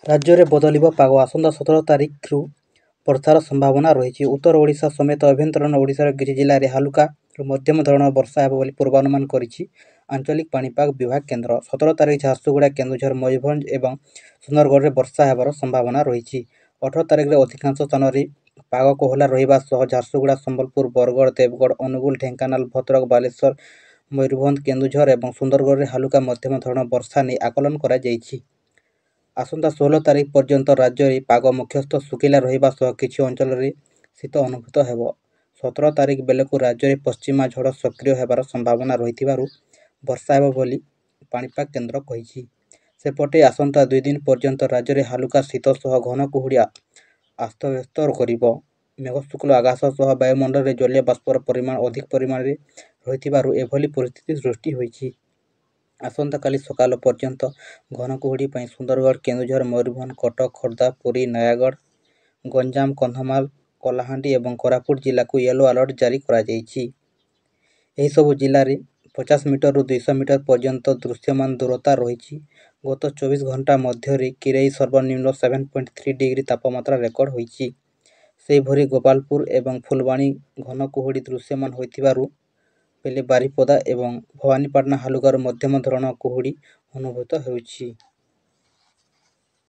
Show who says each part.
Speaker 1: ରାଜ୍ୟରେ ବଦଳିବ ପାଗ। ଆସନ୍ତା 17 ତାରିଖରୁ ବର୍ଷାର ସମ୍ଭାବନା ରହିଛି। ଉତ୍ତର ଓଡ଼ିଶା ସମେତ ଆଭ୍ୟନ୍ତରୀଣ ଓଡ଼ିଶାର କିଛି ଜିଲ୍ଲାରେ ହାଲୁକାରୁ ମଧ୍ୟମ ଧରଣର ବର୍ଷା ହେବ ବୋଲି ପୂର୍ବାନୁମାନ କରିଛି ଆଞ୍ଚଳିକ ପାଣିପାଗ ବିଭାଗ କେନ୍ଦ୍ର। 17 ତାରିଖ ଝାରସୁଗୁଡ଼ା, କେନ୍ଦୁଝର, ମୟୂରଭଞ୍ଜ ଏବଂ ସୁନ୍ଦରଗଡ଼ରେ ବର୍ଷା ହେବାର ସମ୍ଭାବନା ରହିଛି। 18 ତାରିଖରେ ଅଧିକାଂଶ ସ୍ଥାନରେ ପାଗ କୋହଲା ରହିବା ସହ ଝାରସୁଗୁଡ଼ା, ସମ୍ବଲପୁର, ବରଗଡ଼, ଦେବଗଡ଼, ଅନୁଗୁଳ, ଢେଙ୍କାନାଳ, ଭଦ୍ରକ, ବାଲେଶ୍ୱର, ମୟୂରଭଞ୍ଜ, କେନ୍ଦୁଝର ଏବଂ ସୁନ୍ଦରଗଡ଼ରେ ହାଲୁକା ମଧ୍ୟମ ଧରଣର ବର୍ଷା ନେଇ ଆକଳନ କରାଯାଇଛି। ଆସନ୍ତା 16 ତାରିଖ ପର୍ଯ୍ୟନ୍ତ ରାଜ୍ୟରେ ପାଗ ମୁଖ୍ୟତଃ ଶୁଖିଲା ରହିବା ସହ କିଛି ଅଞ୍ଚଳରେ ଶୀତ ଅନୁଭୂତ ହେବ। 17 ତାରିଖ ବେଳକୁ ରାଜ୍ୟରେ ପଶ୍ଚିମା ଝଡ଼ ସକ୍ରିୟ ହେବାର ସମ୍ଭାବନା ରହିଥିବାରୁ ବର୍ଷା ହେବ ବୋଲି ପାଣିପାଗ କେନ୍ଦ୍ର କହିଛି। ସେପଟେ ଆସନ୍ତା 2 ଦିନ ପର୍ଯ୍ୟନ୍ତ ରାଜ୍ୟରେ ହାଲୁକା ଶୀତ ସହ ଘନ କୁହୁଡ଼ି ଆସ୍ତବ୍ୟସ୍ତ କରିବ। ମେଘଶୁକ୍ଳ ଆକାଶ ସହ ବାୟୁମଣ୍ଡଳରେ ଜଳୀୟ ବାଷ୍ପର ପରିମାଣ ଅଧିକ ପରିମାଣରେ ରହିଥିବାରୁ ଏଭଳି ପରିସ୍ଥିତି ସୃଷ୍ଟି ହୋଇଛି। ଆସନ୍ତାକାଲି ସକାଳ ପର୍ଯ୍ୟନ୍ତ ଘନ କୁହୁଡ଼ି ପାଇଁ ସୁନ୍ଦରଗଡ଼, କେନ୍ଦୁଝର, ମୟୂରଭଞ୍ଜ, କଟକ, ଖୋର୍ଦ୍ଧା, ପୁରୀ, ନୟାଗଡ଼, ଗଞ୍ଜାମ, କନ୍ଧମାଳ, କଳାହାଣ୍ଡି ଏବଂ କୋରାପୁଟ ଜିଲ୍ଲାକୁ ୟେଲୋ ଆଲର୍ଟ ଜାରି କରାଯାଇଛି। ଏହିସବୁ ଜିଲ୍ଲାରେ 50 ମିଟରରୁ 200 ମିଟର ପର୍ଯ୍ୟନ୍ତ ଦୃଶ୍ୟମାନ ଦୂରତା ରହିଛି। ଗତ 24 ଘଣ୍ଟା ମଧ୍ୟରେ କିରେଇ ସର୍ବନିମ୍ନ 7.3 ଡିଗ୍ରୀ ତାପମାତ୍ରା ରେକର୍ଡ ହୋଇଛି। ସେହିଭଳି ଗୋପାଳପୁର ଏବଂ ଫୁଲବାଣୀ ଘନ କୁହୁଡ଼ି ଦୃଶ୍ୟମାନ ହୋଇଥିବାରୁ ବେଳେ ବାରିପଦା ଏବଂ ଭବାନୀପାଟଣା ହାଲୁକାରୁ ମଧ୍ୟମ ଧରଣର କୁହୁଡ଼ି ଅନୁଭୂତ ହେଉଛି।